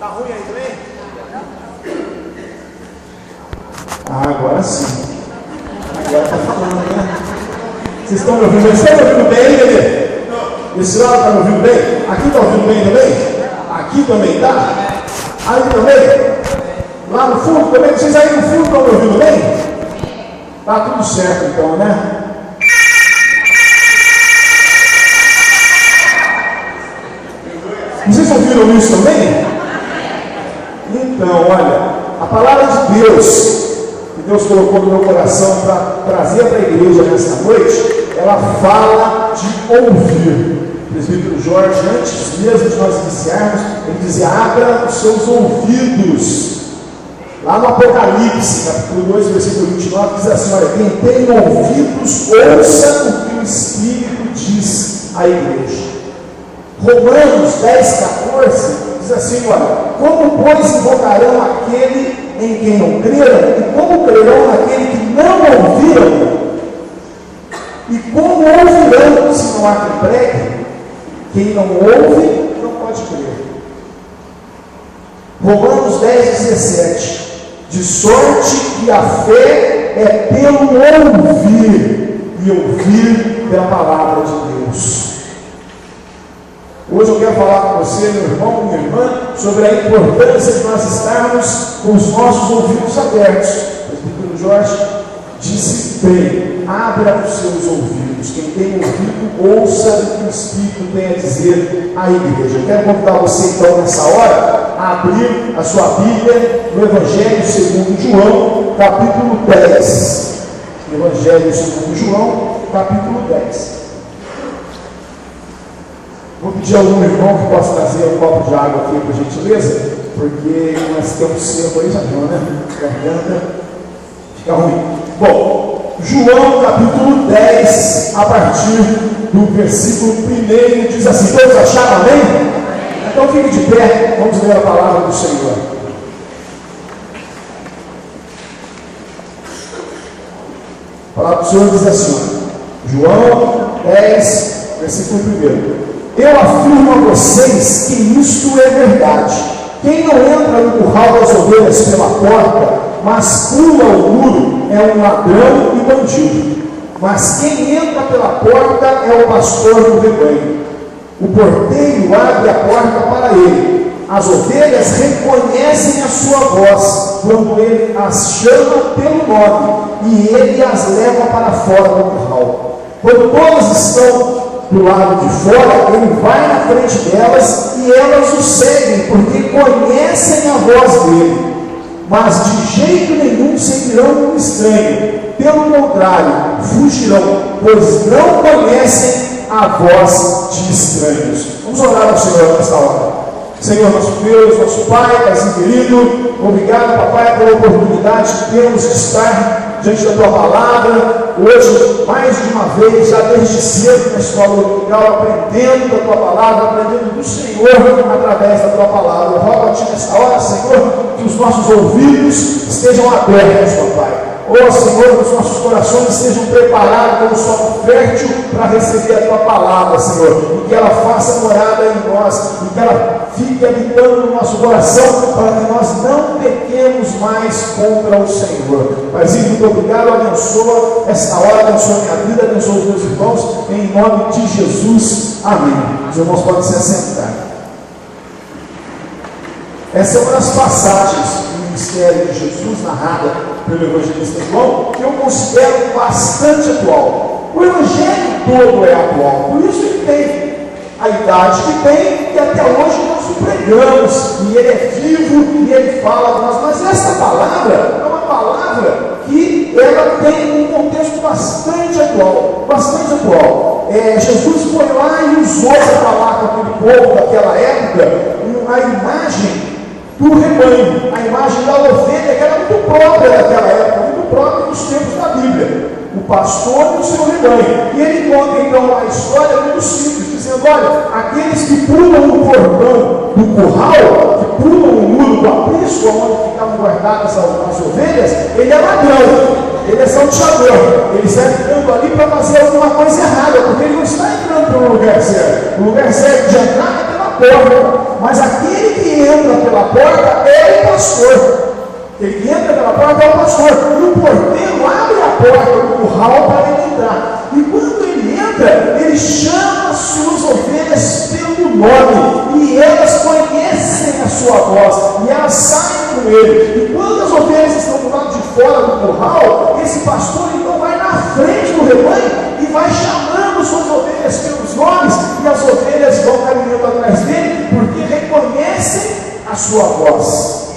Tá ruim aí também? Agora sim. Agora tá falando, né? Vocês estão me ouvindo? Vocês estão me ouvindo bem, bebê? Esse lado está me ouvindo bem? Aqui está ouvindo bem também? Aqui também tá? Aí também? Lá no fundo também? Vocês aí no fundo estão me ouvindo bem? Tá tudo certo então, né? Vocês ouviram isso também? Então, olha, a palavra de Deus, que Deus colocou no meu coração para trazer para a igreja nesta noite, ela fala de ouvir. O presbítero Jorge, antes mesmo de nós iniciarmos, ele dizia: abra os seus ouvidos. Lá no Apocalipse, capítulo 2, versículo 29, diz assim: olha, quem tem ouvidos, ouça o que o Espírito diz à igreja. Romanos 10, 14, diz assim: olha, como pois invocarão aquele em quem não creram, e como crerão naquele que não ouviram? E como ouvirão se não há quem pregue? Quem não ouve, não pode crer. Romanos 10, 17, de sorte que a fé é pelo ouvir, e ouvir pela palavra de Deus. Hoje eu quero falar com você, meu irmão, minha irmã, sobre a importância de nós estarmos com os nossos ouvidos abertos. O presbítero Jorge disse bem: abra os seus ouvidos. Quem tem ouvido, ouça o que o Espírito tem a dizer à igreja. Eu quero convidar você então nessa hora a abrir a sua Bíblia no Evangelho segundo João, capítulo 10. Evangelho segundo João, capítulo 10. Vou pedir a algum irmão que possa trazer um copo de água aqui, por gentileza, porque nós temos seco aí, já viu, né? Garganta fica ruim. Bom, João capítulo 10, a partir do versículo 1, diz assim: todos acharam, amém? Então fique de pé, vamos ler a palavra do Senhor. A palavra do Senhor diz assim: João 10, versículo 1. Eu afirmo a vocês que isto é verdade. Quem não entra no curral das ovelhas pela porta, mas pula o muro, é um ladrão e bandido. Mas quem entra pela porta é o pastor do rebanho. O porteiro abre a porta para ele. As ovelhas reconhecem a sua voz quando ele as chama pelo nome, e ele as leva para fora do curral. Quando todas estão do lado de fora, ele vai na frente delas e elas o seguem, porque conhecem a voz dele. Mas de jeito nenhum seguirão um estranho, pelo contrário, fugirão, pois não conhecem a voz de estranhos. Vamos orar ao Senhor nesta hora. Senhor, nosso Deus, nosso Pai, Paizinho querido, obrigado, papai, pela oportunidade que temos de estar diante da tua palavra. Hoje, mais de uma vez, já desde cedo na escola dominical, aprendendo da tua palavra, aprendendo do Senhor através da tua palavra. Eu rogo a ti nesta hora, Senhor, que os nossos ouvidos estejam abertos, papai. Ó Senhor, que os nossos corações estejam preparados como solo fértil para receber a tua palavra, Senhor, e que ela faça morada em nós, e que ela fique habitando no nosso coração, para que nós não pequemos mais contra o Senhor. Paizinho, muito obrigado, abençoa esta hora, abençoa a minha vida, abençoa os meus irmãos, em nome de Jesus, amém. Os irmãos podem se assentar. Essa é uma das passagens do ministério de Jesus, narrada pelo evangelista João, que eu considero bastante atual. O evangelho todo é atual, por isso ele tem a idade que tem, e até hoje nós o pregamos, e ele é vivo, e ele fala de nós. Mas essa palavra é uma palavra que ela tem um contexto bastante atual, bastante atual. Jesus foi lá e usou para falar com aquele povo daquela época a imagem do rebanho, a imagem da ovelha, que era muito própria daquela época, muito própria dos tempos da Bíblia, o pastor e o seu rebanho. E ele conta então a história muito simples, dizendo: olha, aqueles que pulam o cordão do curral, que pulam o muro do aprisco, onde ficavam guardadas as ovelhas, ele é ladrão, ele é salteador, ele está entrando ali para fazer alguma coisa errada, porque ele não está entrando pelo lugar certo. O lugar certo de entrar é pela porta. mas aquele que entra pela porta é o pastor. Aquele que entra pela porta é o pastor. E o porteiro abre a porta do curral para ele entrar. E quando ele entra, ele chama as suas ovelhas pelo nome. E elas conhecem a sua voz. E elas saem com ele. E quando as ovelhas estão do lado de fora do curral, esse pastor então vai na frente do rebanho e vai chamando suas ovelhas pelos nomes. E as ovelhas vão caminhando atrás dele, porque reconhecem a sua voz.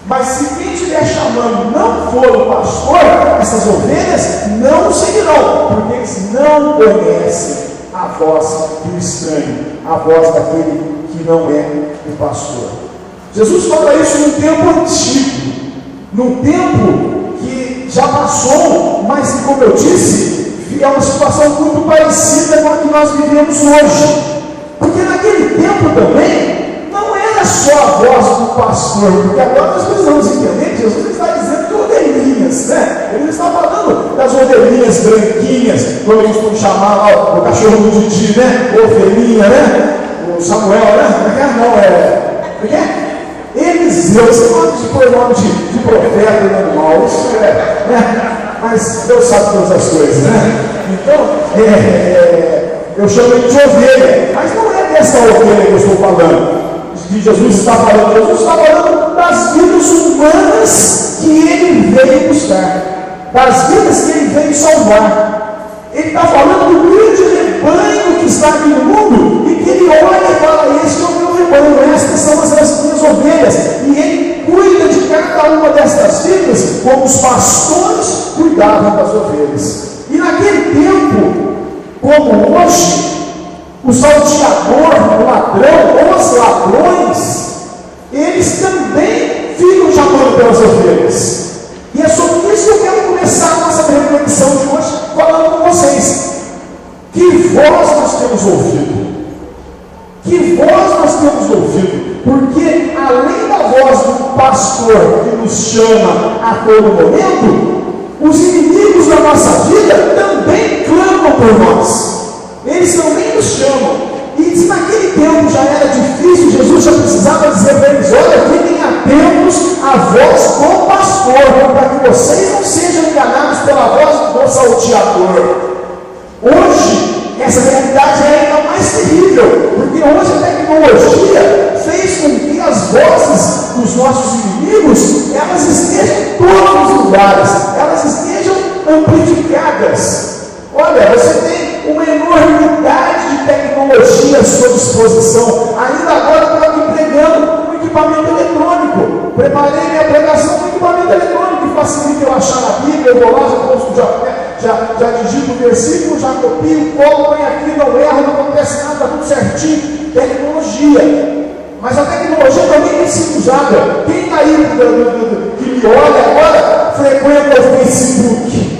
Mas se quem estiver chamando não for o pastor, essas ovelhas não o seguirão, porque eles não conhecem a voz do estranho, a voz daquele que não é o pastor. Jesus fala isso num tempo antigo, num tempo que já passou, mas que, como eu disse, é uma situação muito parecida com a que nós vivemos hoje. Porque naquele tempo também não era só a voz do pastor, porque agora nós precisamos entender que Jesus está dizendo de ovelhinhas, né? Ele está falando das ovelhinhas branquinhas, como eles vão chamar lá o cachorro do Didi, né? Ovelhinha, né? O Samuel, né? Não é? Eliseu, você pode pôr o nome de profeta e animal, isso né? Mas Deus sabe todas as coisas, né? Então, eu chamo ele de ovelha, mas não é dessa ovelha que eu estou falando. Que Jesus está falando. Jesus está falando das vidas humanas que ele veio buscar, das vidas que ele veio salvar. Ele está falando do grande rebanho que está aqui no mundo e que ele olha e fala: este é o meu rebanho, estas são as minhas ovelhas. E ele cuida de cada uma destas vidas como os pastores cuidavam das ovelhas. E naquele tempo, como hoje, o salteador, o ladrão, os ladrões, eles também ficam chamando pelas ovelhas. E é sobre isso que eu quero começar a nossa reflexão de hoje, falando com vocês. Que voz nós temos ouvido? Que voz nós temos ouvido? Porque além da voz do pastor que nos chama a todo momento, os inimigos da nossa vida também clamam por nós. Eles também nos chamam. E se naquele tempo já era difícil, Jesus já precisava dizer para eles: olha, fiquem atentos à voz do pastor, para que vocês não sejam enganados pela voz do salteador. Hoje, essa realidade é ainda mais terrível, porque hoje a tecnologia fez com que as vozes dos nossos inimigos, elas estejam em todos os lugares, elas estejam amplificadas. Olha, você tem uma enormidade de tecnologia à sua disposição. Ainda agora eu estou aqui pregando um equipamento eletrônico. Preparei minha pregação com um equipamento eletrônico que facilita eu achar a Bíblia. Eu vou lá, já digito o versículo, já copio, colo, põe aqui, não erro, não acontece nada, está tudo certinho. Tecnologia. Mas a tecnologia também tem sido usada. Quem está aí que me olha agora frequenta o Facebook?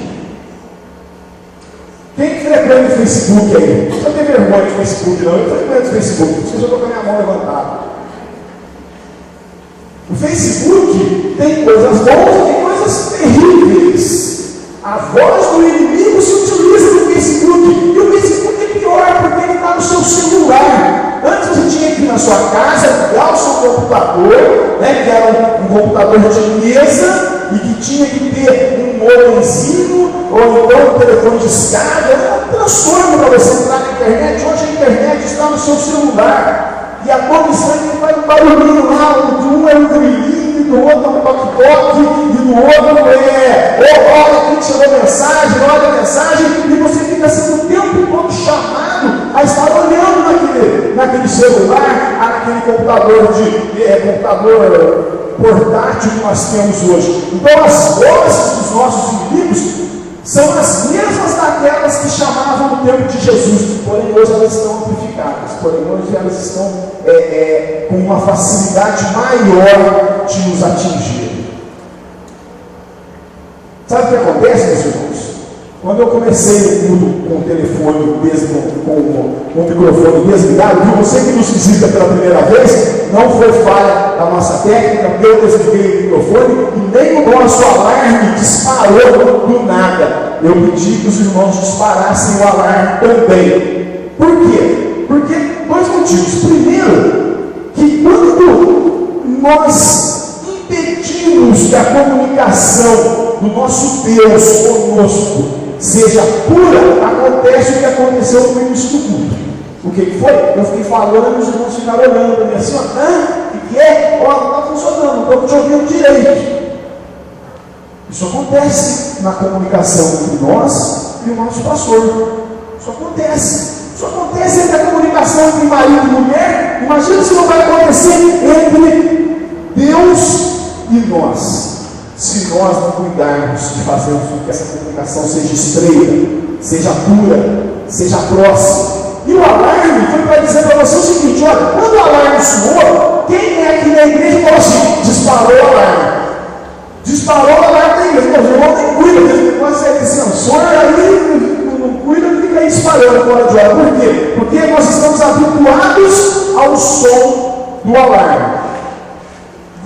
Quem frequenta o Facebook aí? Não tem vergonha de Facebook, não. Eu frequento o Facebook, por isso que eu já estou com a minha mão levantada. O Facebook tem coisas boas e tem coisas terríveis. A voz do inimigo se utiliza no Facebook. E o Facebook é pior porque ele está no seu celular. Antes você tinha que ir na sua casa, ligar o seu computador, né, que era um computador de mesa, e que tinha que ter um modemzinho, ou então um telefone de escada. Era um transtorno para você entrar na internet. Hoje a internet está no seu celular. E a comissão faz um barulhinho lá, um é um grilinho, do outro é um toque-toque, e do outro é: olha quem tirou mensagem, olha a mensagem, e você fica sendo o tempo todo chamado a estar olhando naquele celular, naquele computador portátil que nós temos hoje. Então as vozes dos nossos inimigos são as mesmas daquelas que chamavam no tempo de Jesus, porém hoje elas estão amplificadas, porém hoje elas estão com uma facilidade maior de nos atingir. Sabe o que acontece, meus irmãos? Quando eu comecei tudo com o telefone, com o microfone desligado, viu? Você que nos visita pela primeira vez, não foi falha da nossa técnica, porque eu desliguei o microfone e nem o nosso alarme disparou do nada. Eu pedi que os irmãos disparassem o alarme também. Por quê? Porque dois motivos. Primeiro, que quando nós impedimos que a comunicação do nosso Deus conosco seja pura, acontece o que aconteceu no início do culto. O que foi? Eu fiquei falando, os irmãos ficaram olhando para mim assim, o que é? Ó, não está funcionando, não estou te ouvindo direito. Isso acontece na comunicação entre nós e o nosso pastor. Isso acontece. Isso acontece entre a comunicação entre marido e mulher. Imagina se não vai acontecer entre Deus e nós. Se nós não cuidarmos de fazermos com que essa comunicação seja estreita, seja pura, seja próxima. E o alarme foi para dizer para você o seguinte: olha, quando o alarme soou, quem é aqui na igreja falou assim: disparou o alarme. Disparou o alarme da igreja. Mas o irmão nem cuida desse negócio, é de sensor, aí não cuida, fica aí disparando fora de hora. Por quê? Porque nós estamos habituados ao som do alarme.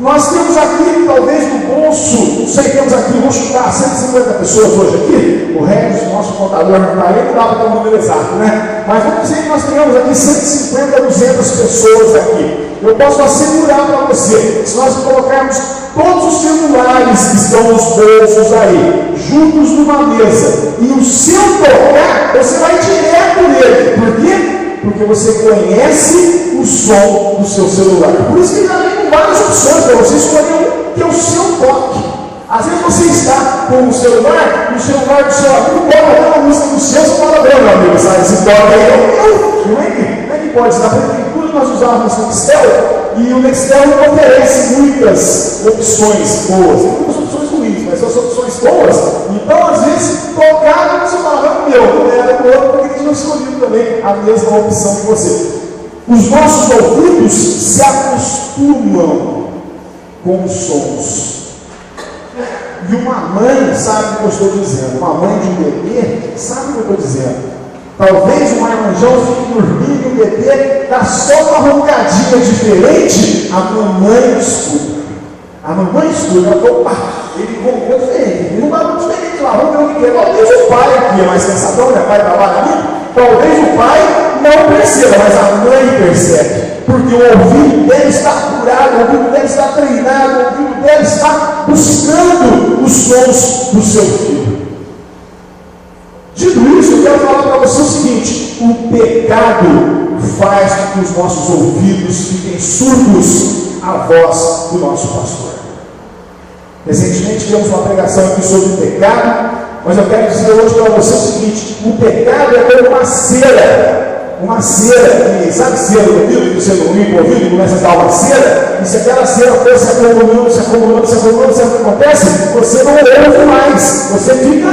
Nós temos aqui, talvez no bolso, não sei, temos aqui, vamos chutar 150 pessoas hoje aqui. O Regis, nosso contador, não está aí, não dá para ter um número exato, né? Mas vamos dizer que nós tenhamos aqui 150, 200 pessoas aqui. Eu posso assegurar para você, se nós colocarmos todos os celulares que estão nos bolsos aí, juntos numa mesa, e o seu tocar, você vai direto nele. Por quê? Porque você conhece o som do seu celular. Por isso que já vem com várias opções para você escolher um que é o seu toque. Às vezes você está com o celular do seu amigo, bota uma música do seu, você fala, meu amigo, sabe, esse toque aí é o meu. Como é que pode? Na prefeitura nós usávamos o Nextel, e o Nextel não oferece muitas opções boas. Tem muitas opções ruins, mas são as opções boas. Então, às vezes, tocar no seu celular, meu, não era do outro, porque eles não escolheram também a mesma opção que você. Os nossos ouvidos se acostumam com os sons. E uma mãe sabe o que eu estou dizendo. Uma mãe de um bebê sabe o que eu estou dizendo. Talvez o marmanjão fique dormindo e o bebê dá só uma roncadinha diferente. A mamãe escuta. A mamãe escuta. Opa, ele roncou diferente. Ele não dá muito diferente lá. Vamos ver o que é. Talvez o pai aqui é mais pensador, né? Pai trabalha ali. Talvez o pai não perceba, mas a mãe percebe. Porque o ouvido dele está curado, o ouvido dele está treinado, o ouvido dele está buscando os sons do seu filho. Dito isso, eu quero falar para você o seguinte: o pecado faz com que os nossos ouvidos fiquem surdos à voz do nosso pastor. Recentemente tivemos uma pregação aqui sobre o pecado, mas eu quero dizer hoje para você o seguinte: o pecado é como uma cera. Uma cera, que, sabe cera do ouvido, que você não limpa o ouvido, começa a dar uma cera, e se aquela cera for se acumulando, sabe o que acontece? Você não ouve mais, você fica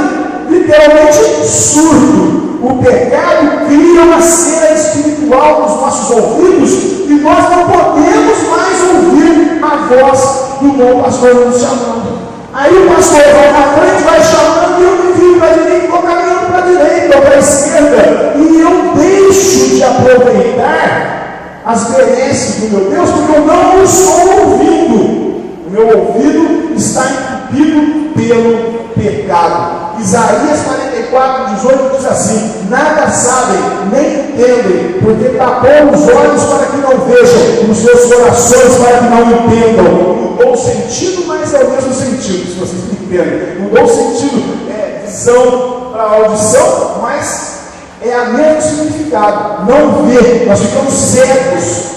literalmente surdo. O pecado cria uma cera espiritual nos nossos ouvidos, e nós não podemos mais ouvir a voz do bom pastor nos chamando. Aí o pastor vai na frente, vai chamando, e eu me viro para a direita, estou caminhando para a direita ou para a esquerda, e eu deixo de aproveitar as benesses do meu Deus, porque eu não estou ouvindo. O meu ouvido está entupido pelo pecado. Isaías 44, 18 diz assim: nada sabem, nem entendem, porque tapou os olhos para que não vejam, os seus corações para que não entendam. Mudou o sentido, mas é o mesmo sentido, se vocês me entendem. Mudou o sentido, visão para audição, mas é o mesmo significado. Não ver, nós ficamos cegos.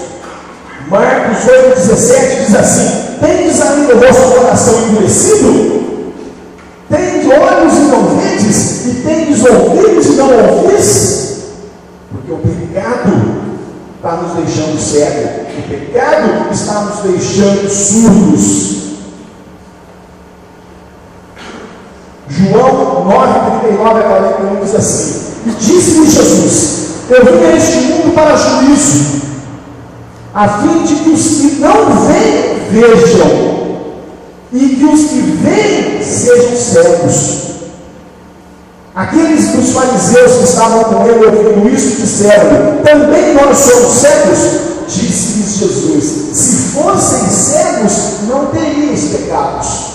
Marcos 8,17 diz assim: tendes ainda o vosso coração endurecido? Tendes olhos e não vedes? E tendes ouvidos e não ouvis? Porque o pecado está nos deixando cegos. O pecado está nos deixando surdos. João 9:39-41 diz assim: e disse-lhe Jesus: eu vim a este mundo para juízo, a fim de que os que não veem vejam, e que os que veem sejam cegos. Aqueles dos fariseus que estavam com ele ouvindo isso disseram: também nós somos cegos? Disse-lhes Jesus: se fossem cegos, não teriais pecados.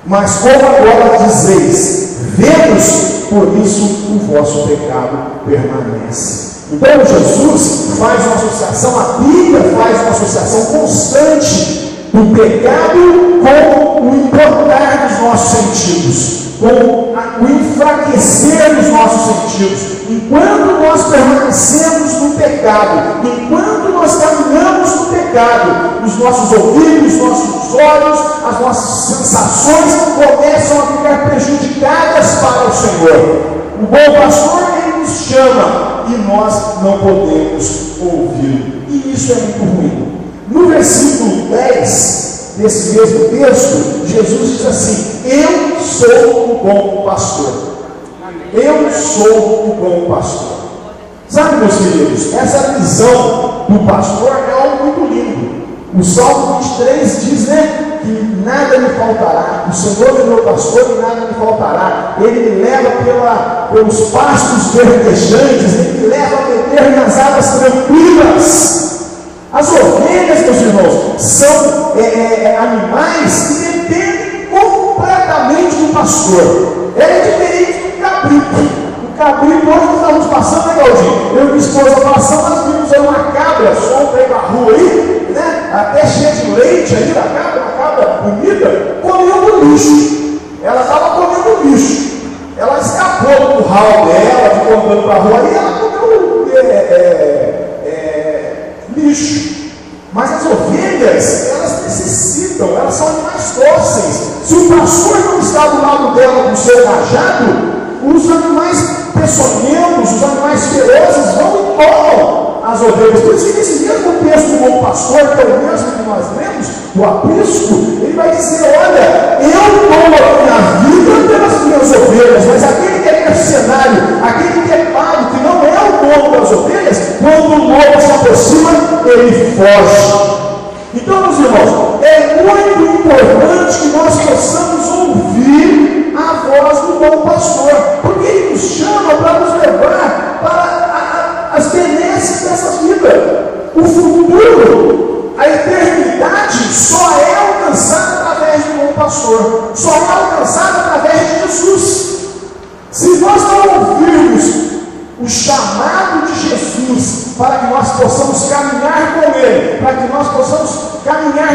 Mas como agora dizeis, vemos, por isso o vosso pecado permanece. Então Jesus faz uma associação, a Bíblia faz uma associação constante do pecado com o importar dos nossos sentidos, com o enfraquecer dos nossos sentidos. Enquanto nós permanecemos no pecado, enquanto nós caminhamos no pecado, os nossos ouvidos, os nossos olhos, as nossas sensações começam a ficar prejudicadas para o Senhor. O bom pastor, ele nos chama e nós não podemos ouvir. E isso é muito ruim. No versículo 10 desse mesmo texto, Jesus diz assim: eu sou o bom pastor. Eu sou o bom pastor. Sabe, meus queridos, essa visão do pastor é algo muito lindo. O Salmo 23 diz, que nada me faltará. O Senhor é meu pastor e nada me faltará. Ele me leva pelos pastos verdejantes, ele me leva a beber nas águas tranquilas. As ovelhas, meus irmãos, são animais que dependem completamente do pastor. É diferente do cabrito. O cabrito, hoje nós estamos passando, né, Galdinho? Eu e minha esposa passando, nós vimos aí uma cabra solta aí na rua aí, até cheia de leite aí da cabra, uma cabra bonita, comendo lixo. Ela estava comendo lixo. Ela escapou do curral dela, ficou andando para a rua e ela comeu lixo. Mas as ovelhas, elas necessitam, elas são animais dóceis. Se o pastor não está do lado dela com o seu cajado, os animais peçonhentos, os animais ferozes vão e tomam as ovelhas. Por isso que nesse mesmo texto do bom pastor, que é o mesmo que nós lemos, do aprisco, ele vai dizer: olha, eu dou a minha vida pelas minhas ovelhas, mas aquele que é mercenário, aquele que é pago, que não é o dono das ovelhas, quando o lobo se aproxima, ele foge. Então, meus irmãos, é muito importante que nós possamos ouvir a voz do bom pastor, porque ele nos chama para nos levar para as benesses dessa vida. O futuro, a eternidade, só é alcançada através do bom pastor, só é alcançada através de Jesus. Se nós não ouvirmos o chamado de Jesus para que nós possamos caminhar com Ele, para que nós possamos caminhar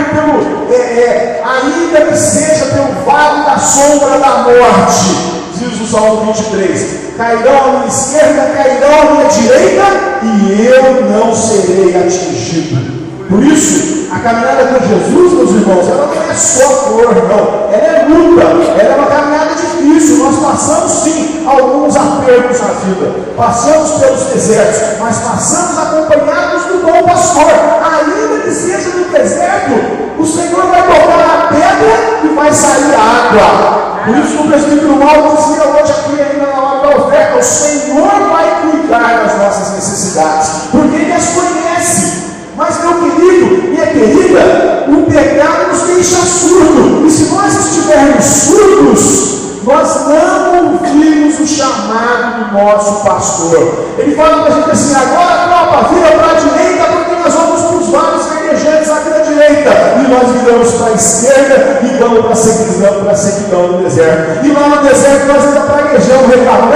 ainda que seja pelo vale da sombra da morte, diz o Salmo 23, cairão à minha esquerda, cairão à minha direita, e eu não serei atingido. Por isso, a caminhada com Jesus, meus irmãos, ela não é só flor, não. Ela é luta, ela é uma caminhada difícil. Nós passamos, sim, alguns apertos na vida. Passamos pelos desertos, mas passamos acompanhados do bom pastor. Ainda que seja no deserto, o Senhor vai tocar na pedra e vai sair a água. Por isso, o presbítero Mauro dizia hoje aqui ainda na hora da oferta: o Senhor vai cuidar das nossas necessidades, porque Ele as conhece. Mas, meu querido, minha querida, o pecado nos deixa surdo. E se nós estivermos surdos, nós não ouvimos o chamado do nosso pastor. Ele fala para a gente assim: agora, tropa, vira para a direita, porque nós vamos para os vários verdejantes aqui da direita. E nós viramos para a esquerda e vamos para a sequidão do deserto. E lá no deserto nós ainda praguejamos, reclamando: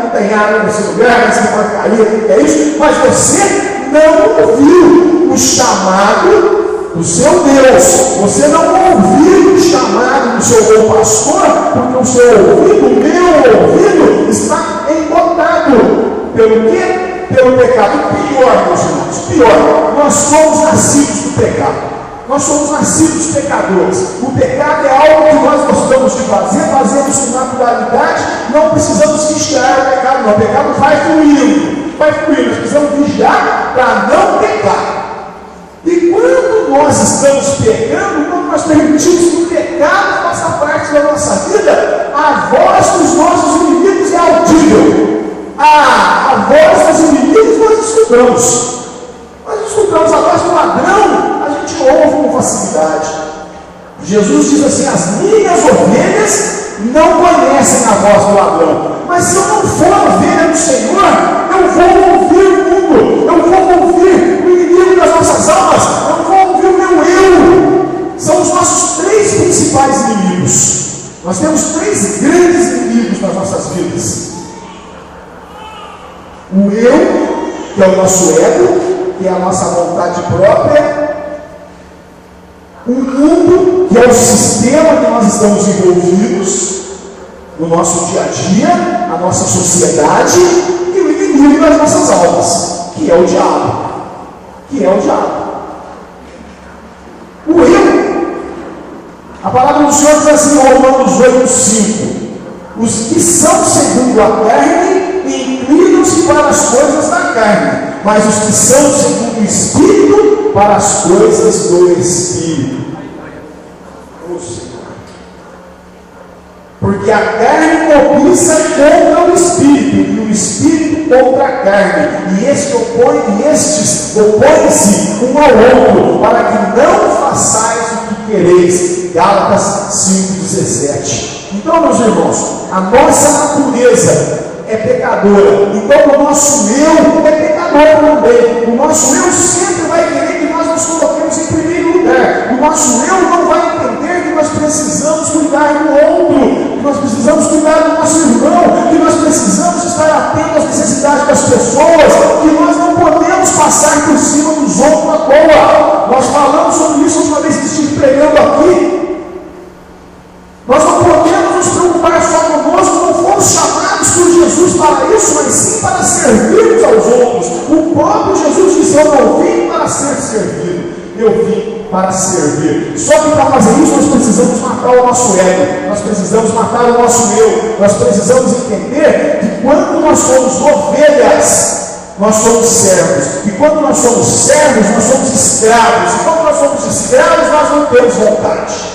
não tem água nesse lugar, essa porcaria, é isso. Mas você não ouviu o chamado do seu Deus, você não ouviu o chamado do seu bom pastor, porque o seu ouvido, o meu ouvido, está embotado. Pelo quê? Pelo pecado. Pior, meus irmãos, pior, nós somos nascidos do pecado. Nós somos nascidos pecadores. O pecado é algo que nós gostamos de fazer, fazemos com naturalidade, não precisamos vigiar o pecado, não. O pecado vai fluindo, nós precisamos vigiar para não pecar. E quando nós estamos pecando, quando nós permitimos que o pecado faça parte da nossa vida, a voz dos nossos inimigos é audível. A voz dos inimigos nós escutamos. Nós escutamos a voz do ladrão, a gente ouve com facilidade. Jesus diz assim: as minhas ovelhas não conhecem a voz do ladrão. Mas se eu não for ovelha do Senhor, eu vou ouvir o mundo, eu vou ouvir o inimigo das nossas almas, eu vou ouvir o meu eu. São os nossos três principais inimigos. Nós temos três grandes inimigos nas nossas vidas: o eu, que é o nosso ego, que é a nossa vontade própria, que é o sistema que nós estamos envolvidos no nosso dia a dia, a nossa sociedade, e o inimigo das nossas almas, que é o diabo. Que é o diabo. O eu. A palavra do Senhor diz assim, Romanos 8:5. Os que são segundo a carne inclinam-se para as coisas da carne, mas os que são segundo o Espírito para as coisas do Espírito. Oh, Senhor. Porque a carne cobiça contra o Espírito, e o Espírito contra a carne, e estes opõem-se um ao outro, para que não façais o que quereis. Gálatas 5:17. Então, meus irmãos, a nossa natureza é pecadora. Então, o nosso eu é pecador também. O nosso eu sempre vai querer que nós nos coloquemos em primeiro lugar. O nosso eu não vai entender que nós precisamos cuidar do outro, que nós precisamos cuidar do nosso irmão, que nós precisamos estar atentos às necessidades das pessoas, que nós não podemos passar por cima dos outros à toa. Nós falamos sobre isso a última vez que estive pregando aqui. Nós não podemos nos preocupar só conosco, não fomos chamados por Jesus para isso, mas sim para servirmos aos outros. O próprio Jesus disse: eu não vim para ser servido, eu vim para servir. Só que para fazer isso nós precisamos matar o nosso ego, nós precisamos matar o nosso eu, nós precisamos entender que quando nós somos ovelhas, nós somos servos, e quando nós somos servos, nós somos escravos, e quando nós somos escravos, nós não temos vontade.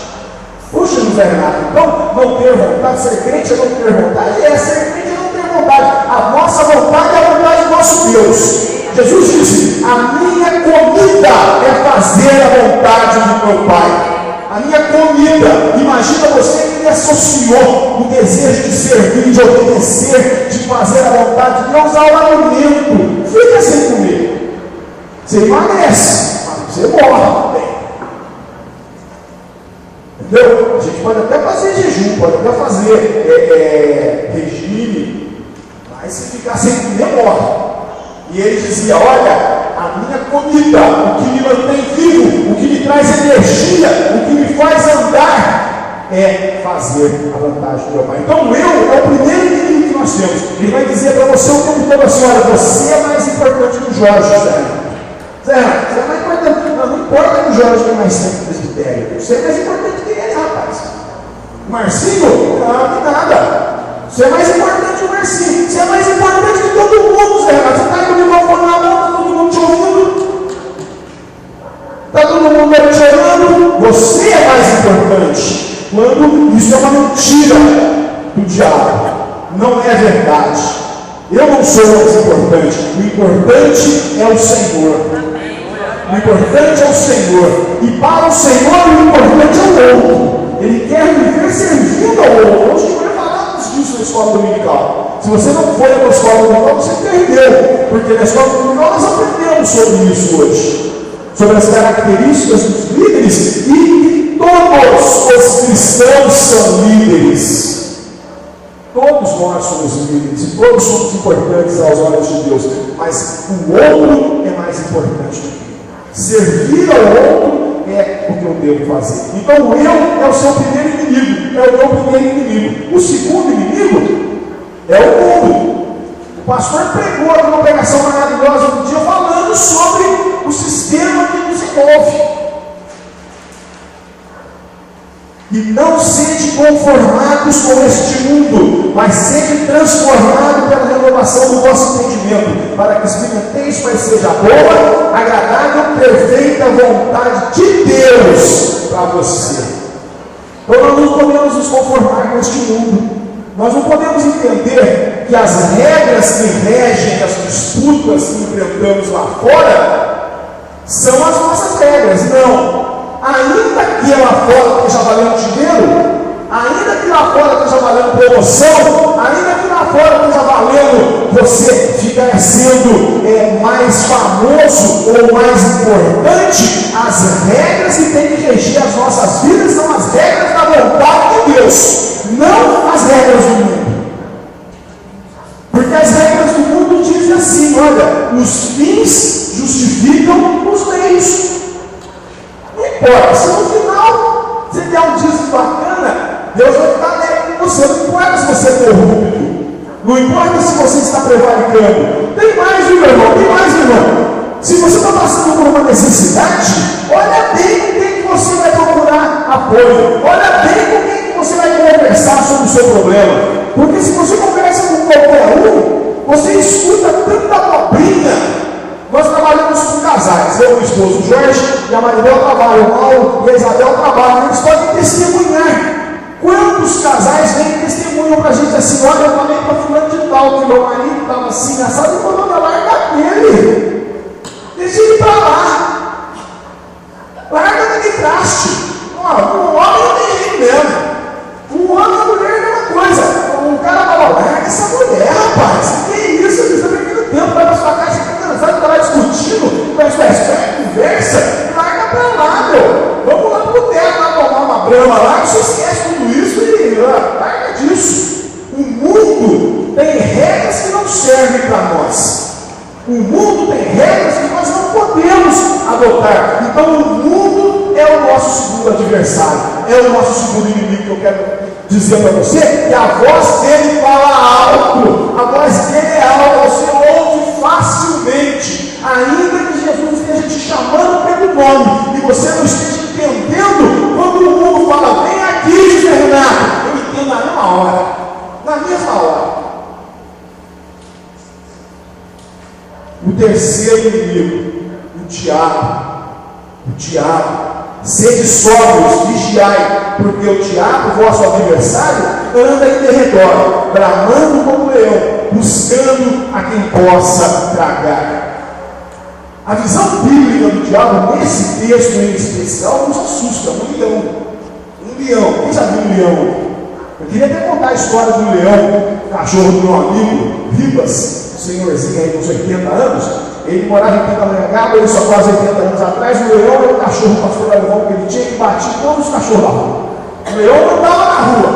Puxa, José Renato, então não ter vontade, ser crente é não ter vontade, ser crente é não ter vontade. A nossa vontade é a vontade do nosso Deus. Jesus disse: a minha comida é fazer a vontade do meu Pai. A minha comida, imagina você que me associou no desejo de servir, de obedecer, de fazer a vontade de Deus ao alimento. Fica sem comer. Você emagrece, mas você morre também. Entendeu? A gente pode até fazer jejum, pode até fazer regime, mas se ficar sem comer, morre. E ele dizia: olha, a minha comida, o que me mantém vivo, o que me traz energia, o que me faz andar, é fazer a vontade do meu Pai. Então, eu é o primeiro inimigo que nós temos. Ele vai dizer para você o tempo todo assim: olha, você é mais importante que o Jorge, Zé. Você é mais importante. Não importa que o Jorge tenha mais tempo no presbitério. Você é mais importante que ele, rapaz. O Marcinho? Não, que nada. Você é mais importante que o Marcinho. Você é mais importante que todo mundo, Zé. Você está com o microfone na mão, está todo mundo te ouvindo. Está todo mundo te olhando. Você é mais importante. Quando isso é uma mentira do diabo. Não é verdade. Eu não sou o mais importante. O importante é o Senhor. O importante é o Senhor. E para o Senhor o importante é o outro. Ele quer viver servindo ao outro. Hoje nós falamos disso na escola dominical. Se você não foi na escola dominical, você perdeu. Porque na escola dominical nós aprendemos sobre isso hoje. Sobre as características dos líderes. E que todos os cristãos são líderes. Todos nós somos líderes. E todos somos importantes aos olhos de Deus. Mas o outro é mais importante do que eu. Servir ao outro é o que eu devo fazer. Então o eu é o seu primeiro inimigo, é o meu primeiro inimigo. O segundo inimigo é o mundo. O pastor pregou aqui uma pregação maravilhosa um dia falando sobre o sistema que nos envolve. E não sede conformados com este mundo, mas sede transformado pela renovação do vosso entendimento, para que experimenteis qual seja a boa, agradável, perfeita vontade de Deus para você. Então nós não podemos nos conformar com este mundo. Nós não podemos entender que as regras que regem as disputas que enfrentamos lá fora são as nossas regras. Não. Ainda que lá fora esteja valendo dinheiro, ainda que lá fora esteja valendo promoção, ainda que lá fora esteja valendo você ficar sendo mais famoso ou mais importante, as regras que tem que regir as nossas vidas são as regras da vontade de Deus, não as regras do mundo. Porque as regras do mundo dizem assim: olha, os fins justificam os meios. Não importa se no final Você der um dízimo bacana, Deus vai ficar alegre com você. Não importa se você é corrupto, não importa se você está prevaricando. Tem mais, viu, meu irmão? Tem mais, irmão. Se você está passando por uma necessidade, olha bem com quem que você vai procurar apoio. Olha bem com quem que você vai conversar sobre o seu problema. Porque se você conversa com qualquer um, você escuta tanta abobrinha. Nós trabalhamos com casais, eu e o esposo Jorge e a Maribel trabalham, o Paulo e a Isabel trabalham, eles podem testemunhar. Quantos casais vêm e testemunham para a gente assim: olha, eu falei para fulano de tal que meu marido estava assim, assado, e quando eu larga dele, deixa ele para lá, larga daquele traste. O homem não tem jeito mesmo. O homem e a mulher é a mesma coisa. O cara fala: larga essa mulher, rapaz, que isso? Você está perdendo tempo, vai para sua casa, está lá discutindo, mas conversa, larga para lá, meu. Vamos lá pro terra, lá tomar uma brama lá, você esquece tudo isso e larga disso. O mundo tem regras que não servem para nós. O mundo tem regras que nós não podemos adotar. Então o mundo é o nosso segundo adversário, é o nosso segundo inimigo. Que eu quero dizer para você que a voz dele fala alto, a voz dele é alta, você ouve facilmente, ainda que Jesus esteja te chamando pelo nome e você não esteja entendendo. Quando o mundo fala: vem aqui, Renato, eu entendo na mesma hora, na mesma hora. O terceiro inimigo, o diabo. Sede sóbrios, vigiai, porque o diabo, vosso adversário, anda em derredor, bramando como leão, buscando a quem possa tragar. A visão bíblica do diabo nesse texto em especial nos assusta. Um leão, quem já viu um leão? Eu queria até contar a história do leão, cachorro do meu amigo Ribas, um senhorzinho aí com uns 80 anos. Ele morava em Pindamonhangaba, ele só quase 80 anos atrás. O leão era o cachorro pastor alemão que ele tinha, que batia todos os cachorros da rua. O leão andava na rua.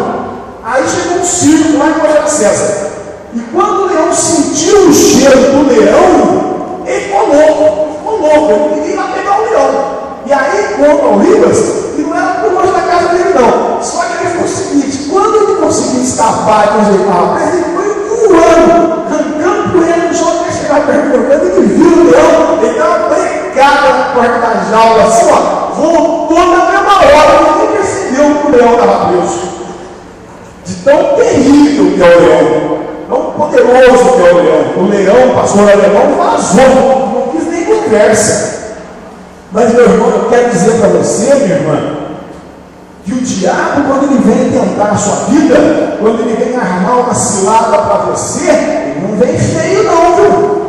Aí chegou um circo lá em Coronel César. E quando o leão sentiu o cheiro do leão, ele ficou louco, ele queria ir lá pegar o leão. E aí conta ao Ribas que não era por longe da casa dele, não. Só que ele ficou o seguinte: quando ele conseguiu escapar e ajeitar a perna, ele foi voando, arrancando por ele no chão até chegar perto do leão. Ele viu o leão, ele estava brincado na porta da jaula, assim, ó, voltou na mesma hora, ele nem percebeu que o leão estava preso. De tão terrível que é o leão, tão poderoso que é o leão. O leão, pastor alemão, vazou, não quis nem conversa. Mas, meu irmão, eu quero dizer para você, minha irmã, que o diabo, quando ele vem tentar a sua vida, quando ele vem armar uma cilada para você, ele não vem feio não, viu?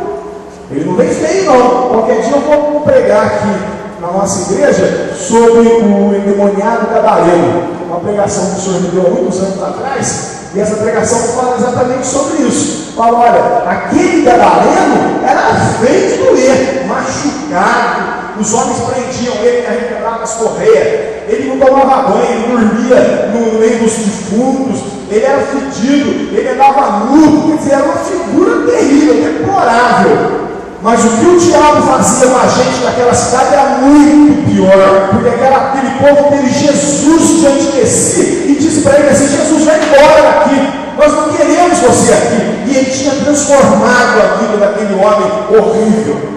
Ele não vem feio não. Qualquer dia eu vou pregar aqui na nossa igreja sobre o endemoniado gadareno. Uma pregação que o Senhor me deu há muitos anos atrás, e essa pregação fala exatamente sobre isso. Fala: olha, aquele gadareno era feio de doer, machucado. Os homens prendiam ele, arrebentavam as correias. Ele não tomava banho, ele dormia no meio dos defuntos, ele era fedido, ele andava nu. Quer dizer, era uma figura terrível, deplorável. Mas o que o diabo fazia com a gente naquela cidade era muito pior, porque aquele povo teve Jesus diante de si e disse para ele assim: Jesus, vai embora daqui, nós não queremos você aqui. E ele tinha transformado a vida daquele homem horrível.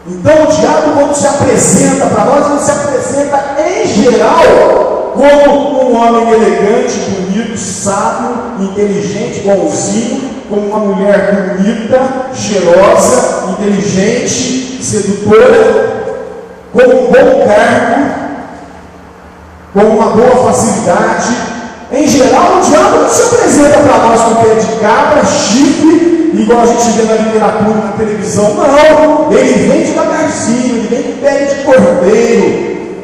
Então o diabo, quando se apresenta para nós, ele se apresenta em geral como um homem elegante, bonito, sábio, inteligente, bonzinho, como uma mulher bonita, cheirosa, inteligente, sedutora, com um bom cargo, com uma boa facilidade. Em geral, o diabo não se apresenta para nós com pé de cabra, chifre, igual a gente vê na literatura, na televisão. Não, ele vem devagarzinho, ele vem com pele de cordeiro,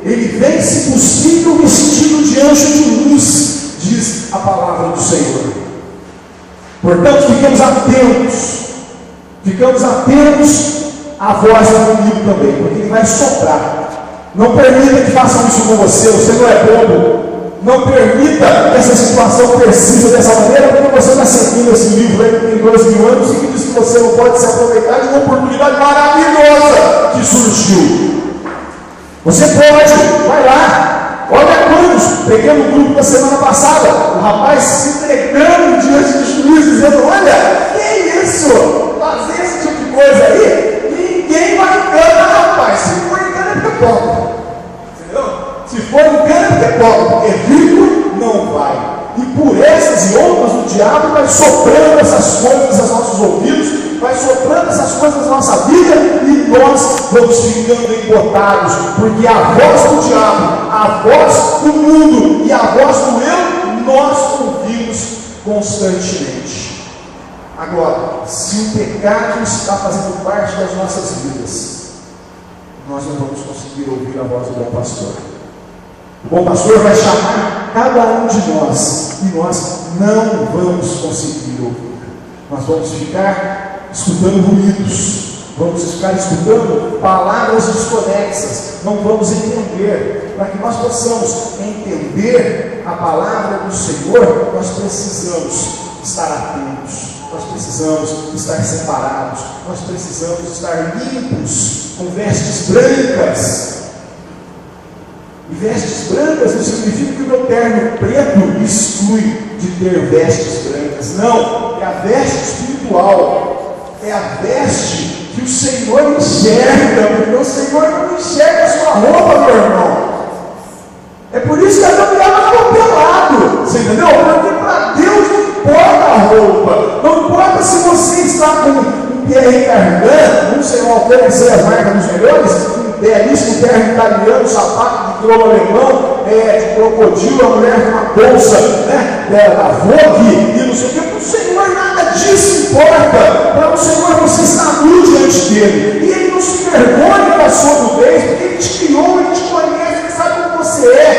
ele vem, se possível, vestido de anjo de luz, diz a palavra do Senhor. Portanto, ficamos atentos à voz do inimigo também, porque ele vai soprar. Não permita que façam isso com você não é bobo. Não permita que essa situação persista dessa maneira, porque você está seguindo esse livro aí que tem 2000 anos e que diz que você não pode se aproveitar de uma oportunidade maravilhosa que surgiu. Você pode, vai lá, peguei no grupo da semana passada, o rapaz se entregando diante do juiz, dizendo: olha, que isso? Fazer esse tipo de coisa aí, ninguém vai engana, rapaz. Se for engana é porque é pobre. Entendeu? Se for engana é porque é pobre, porque rico não vai. E por essas e outras, o diabo vai soprando essas coisas aos nossos ouvidos, vai soprando essas coisas na nossa vida, e nós vamos ficando embotados, porque a voz do diabo, a voz do mundo e a voz do eu, nós ouvimos constantemente. Agora, se o pecado está fazendo parte das nossas vidas, nós não vamos conseguir ouvir a voz do bom pastor. O bom pastor vai chamar cada um de nós, e nós não vamos conseguir ouvir. Nós vamos ficar escutando ruídos, vamos ficar escutando palavras desconexas, não vamos entender. Para que nós possamos entender a palavra do Senhor, nós precisamos estar atentos, nós precisamos estar separados, nós precisamos estar limpos, com vestes brancas. E vestes brancas não significa que o meu terno preto exclui de ter vestes brancas. Não, é a veste espiritual, é a veste que o Senhor enxerga, porque o Senhor não enxerga a sua roupa, meu irmão. É por isso que Adão e Eva estavam pelados, você entendeu? Porque para Deus não importa a roupa, não importa se você está com um Pierre Cardin, não sei lá, eu sei as marcas dos melhores, belíssimo terno italiano, sapato de globo alemão, de crocodilo, a mulher com uma bolsa, da Vogue, e não sei o que. Para o Senhor nada disso importa. Para o Senhor você está nu diante dele, e ele não se envergonha da sua nudez, porque ele te criou, ele te conhece, ele sabe como você é.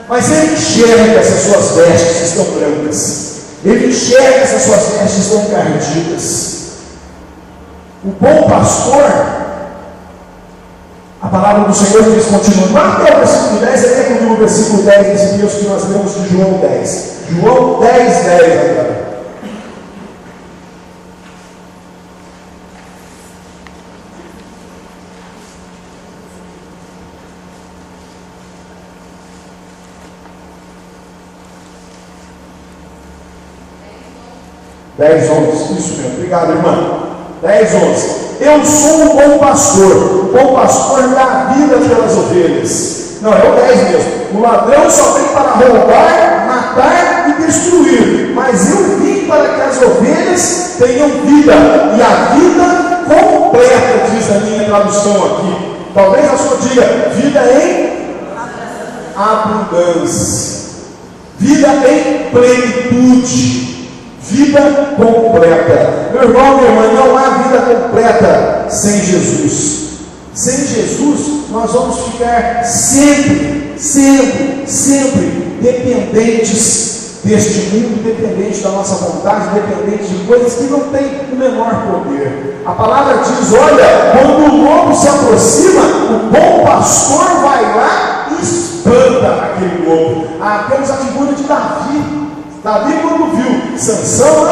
Mas ele enxerga se as suas vestes estão brancas, ele enxerga se as suas vestes estão encardidas. O bom pastor, a palavra do Senhor diz, continua até o versículo 10, até comigo o versículo 10 desse texto que nós lemos de João 10. João 10, 10 agora. Dez, 11, isso mesmo, obrigado, irmã. 10, 11. Eu sou o bom pastor dá a vida pelas ovelhas. Não, é o 10 mesmo. O ladrão só vem para roubar, matar e destruir, mas eu vim para que as ovelhas tenham vida, e a vida completa, diz a minha tradução aqui. Talvez a sua diga, vida em abundância, vida em plenitude, vida completa. Meu irmão, minha irmã, não há vida completa sem Jesus. Sem Jesus, nós vamos ficar sempre dependentes deste mundo, dependentes da nossa vontade, dependentes de coisas que não têm o menor poder. A palavra diz: olha, quando o lobo se aproxima, o bom pastor vai lá e espanta aquele lobo. Temos a figura de Davi. Davi, quando viu Sansão,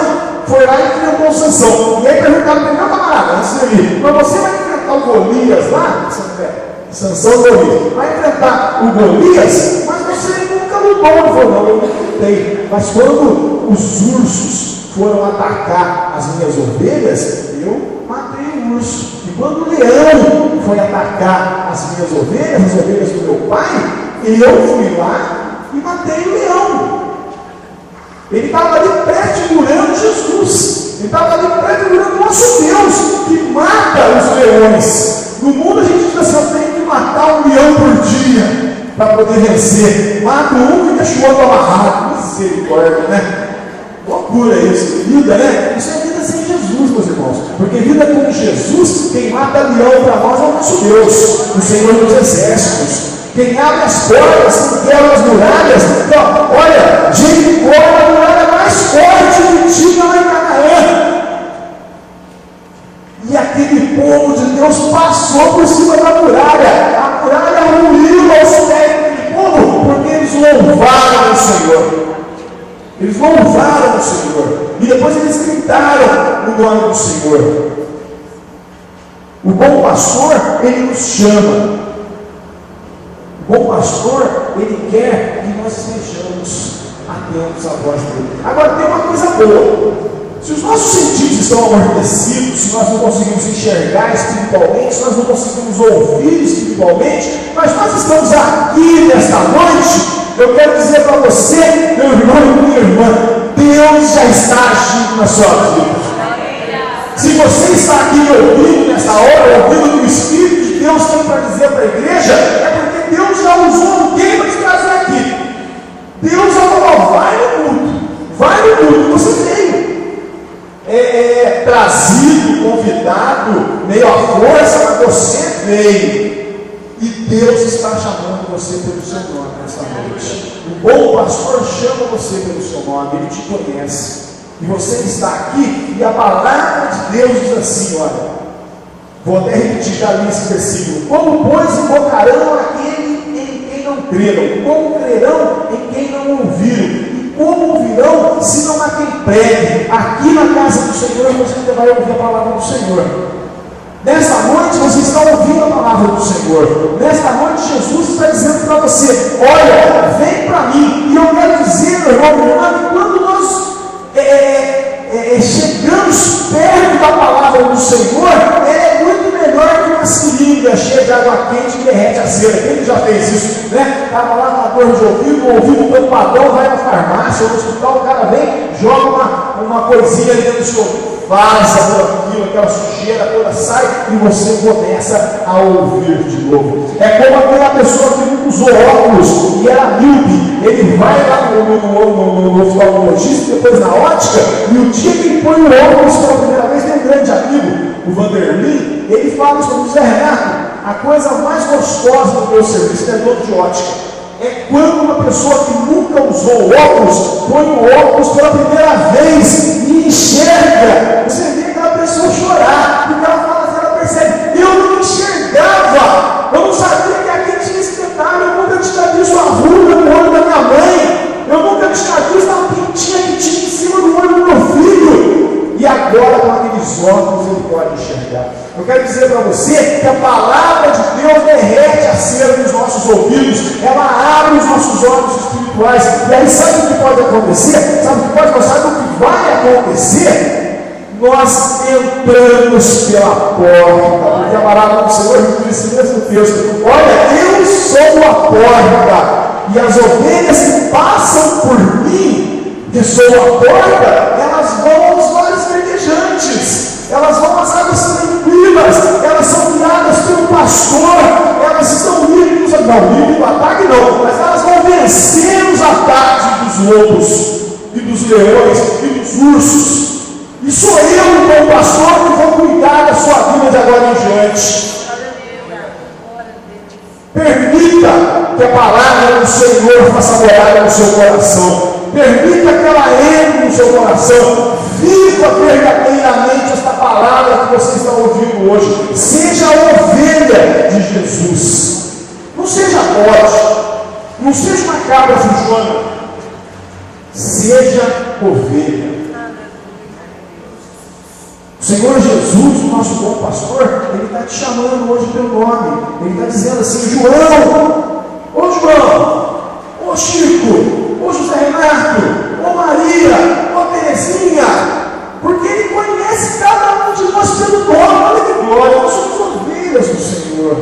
foi lá e enfrentou Sansão. E aí perguntaram para ele: meu camarada, antes dele, mas você vai enfrentar o Golias lá? Sansão Golias. Vai enfrentar o Golias, mas você nunca lutou. Ele falou: não, eu nunca lutei. Mas quando os ursos foram atacar as minhas ovelhas, eu matei o urso. E quando o leão foi atacar as minhas ovelhas, as ovelhas do meu pai, eu fui lá e matei o leão. Ele estava ali prefigurando Jesus. Ele estava ali prefigurando o nosso Deus, que mata os leões. No mundo a gente diz assim: eu tenho que matar um leão por dia para poder vencer. Mata um e deixa o outro amarrado. Misericórdia, né? Loucura isso. Vida, né? Isso é vida sem Jesus, meus irmãos. Porque vida com Jesus, quem mata leão para nós é o nosso Deus, o Senhor dos Exércitos. Quem abre as portas, quem quebra as muralhas. Então, olha, Jericó é a muralha mais forte que tinha lá em Canaã. E aquele povo de Deus passou por cima da muralha. A muralha ruiu aos pés daquele povo, porque eles louvaram o Senhor. Eles louvaram o Senhor. E depois eles gritaram no nome do Senhor. O bom pastor, ele nos chama. O bom pastor, Ele quer que nós estejamos atentos à voz dele. Agora tem uma coisa boa. Se os nossos sentidos estão amortecidos, se nós não conseguimos enxergar espiritualmente, se nós não conseguimos ouvir espiritualmente, mas nós estamos aqui nesta noite, eu quero dizer para você, meu irmão e minha irmã, Deus já está agindo na sua vida. Se você está aqui me ouvindo nesta hora, ouvindo o que o Espírito de Deus tem para dizer para a igreja, é porque Deus já usou alguém para te trazer aqui. Deus já falou, vai no culto, você veio. Trazido, convidado, meio à força, mas você veio. E Deus está chamando você pelo seu nome nesta noite. O bom pastor chama você pelo seu nome, ele te conhece. E você está aqui, e a palavra de Deus diz assim, olha, vou até repetir já ali esse versículo: como pois invocarão aquele em quem não creram? Como crerão em quem não ouviram? Como ouvirão se não há quem pregue? Aqui na casa do Senhor você ainda vai ouvir a palavra do Senhor. Nesta noite você está ouvindo a palavra do Senhor. Nesta noite Jesus está dizendo para você: olha, vem para mim. E eu quero dizer, meu irmão, que quando nós chegamos perto da palavra do Senhor, é muito melhor que uma seringa cheia de água quente que derrete a cera. Quem já fez isso, né? Estava lá na dor de ouvido, o ouvido tampadão, vai na farmácia, no hospital, o cara vem, joga uma coisinha ali dentro do seu ouvido, vaza aquilo, aquela sujeira toda sai e você começa a ouvir de novo. É como aquela pessoa que nunca usou óculos e era míope. Ele vai lá no oftalmologista, depois na ótica, e o dia que ele põe o óculos pela primeira vez, tem um grande amigo, o Vanderlei, ele fala isso para o Zé Renato: a coisa mais gostosa do meu serviço é dono de ótica. É quando uma pessoa que nunca usou óculos põe o óculos pela primeira vez e enxerga. Você vê aquela pessoa chorar, porque ela fala assim, ela percebe: eu não enxergava, eu não sabia que aqui tinha esse detalhe, eu nunca tinha visto a ruga no olho da minha mãe, eu nunca tinha visto a pintinha que tinha em cima do olho do meu filho. E agora, com aqueles óculos, ele pode enxergar. Eu quero dizer para você que a palavra de Deus derrete a cera nos nossos ouvidos, ela abre os nossos olhos espirituais. E aí, sabe o que pode acontecer? Sabe o que pode acontecer? Sabe o que vai acontecer? Nós entramos pela porta, porque a palavra do Senhor diz esse mesmo texto: olha, eu sou a porta, e as ovelhas que passam por mim, que sou a porta, elas vão aos mares verdejantes, elas vão às águas tranquilas, elas são guiadas pelo pastor, elas estão livres do ataque não, mas elas vão vencer os ataques dos lobos, e dos leões, e dos ursos. E sou eu, como pastor, que vou cuidar da sua vida de agora em diante. Permita que a palavra do Senhor faça morada no seu coração. Permita que ela entre no seu coração. Viva verdadeiramente esta palavra que você está ouvindo hoje. Seja a ovelha de Jesus. Não seja bode. Não seja uma cabra fujona. Seja ovelha. O Senhor Jesus, o nosso bom pastor, Ele está te chamando hoje pelo nome. Ele está dizendo assim: João, ô Chico, ô José Renato, ô Maria, ô Terezinha, porque Ele conhece cada um de nós pelo nome. Olha que glória, nós somos ovelhas do Senhor.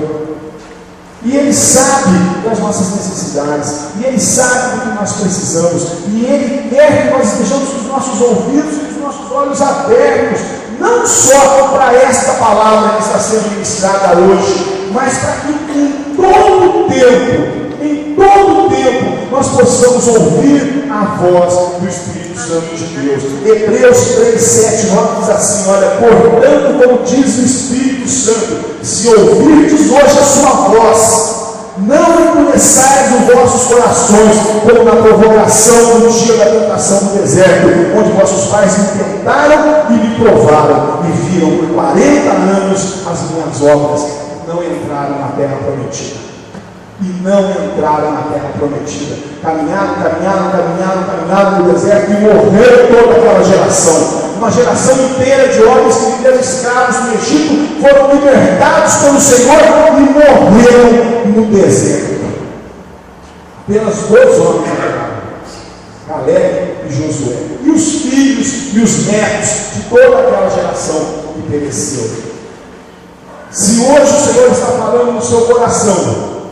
E Ele sabe das nossas necessidades, e Ele sabe do que nós precisamos, e Ele quer que nós estejamos com os nossos ouvidos e os nossos olhos abertos, não só para esta palavra que está sendo ministrada hoje, mas para que em todo tempo, nós possamos ouvir a voz do Espírito Santo de Deus. Hebreus 3:7 diz assim: olha, portanto, como diz o Espírito Santo, se ouvirdes hoje a sua voz, não endureçais os vossos corações, como na provocação no dia da tentação no deserto, onde vossos pais me tentaram e me provaram, e viram por 40 anos as minhas obras. Não entraram na terra prometida. E não entraram na terra prometida. Caminharam no deserto e morreram toda aquela geração. Uma geração inteira de homens que viveram escravos no Egito, foram libertados pelo Senhor e morreram no deserto. Apenas 2 homens entraram, Caleb e Josué. E os filhos e os netos de toda aquela geração que pereceu. Se hoje o Senhor está falando no seu coração,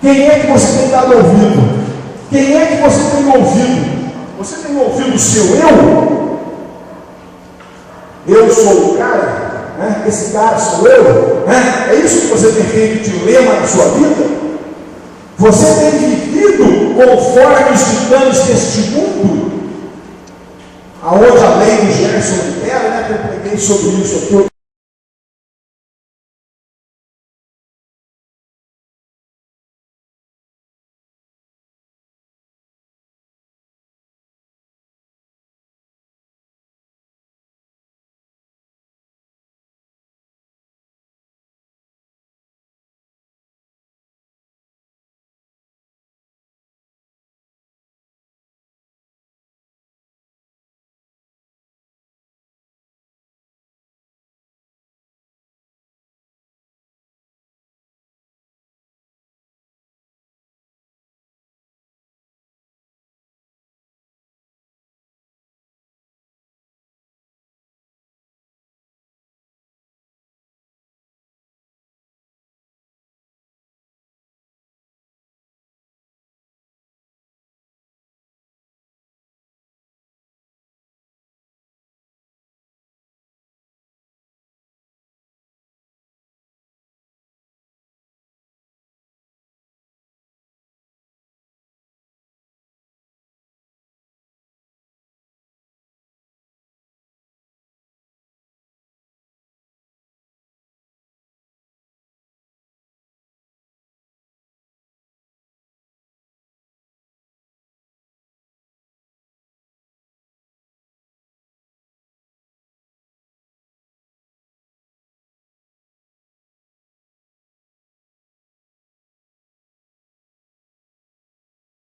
quem é que você tem dado ouvido? Quem é que você tem ouvido? Você tem ouvido o seu eu? Eu sou o cara, né? Esse cara sou eu, né? É isso que você tem feito de lema na sua vida? Você tem vivido conforme os ditames deste mundo? Aonde a lei do Gerson Lutero, né? Que eu preguei sobre isso aqui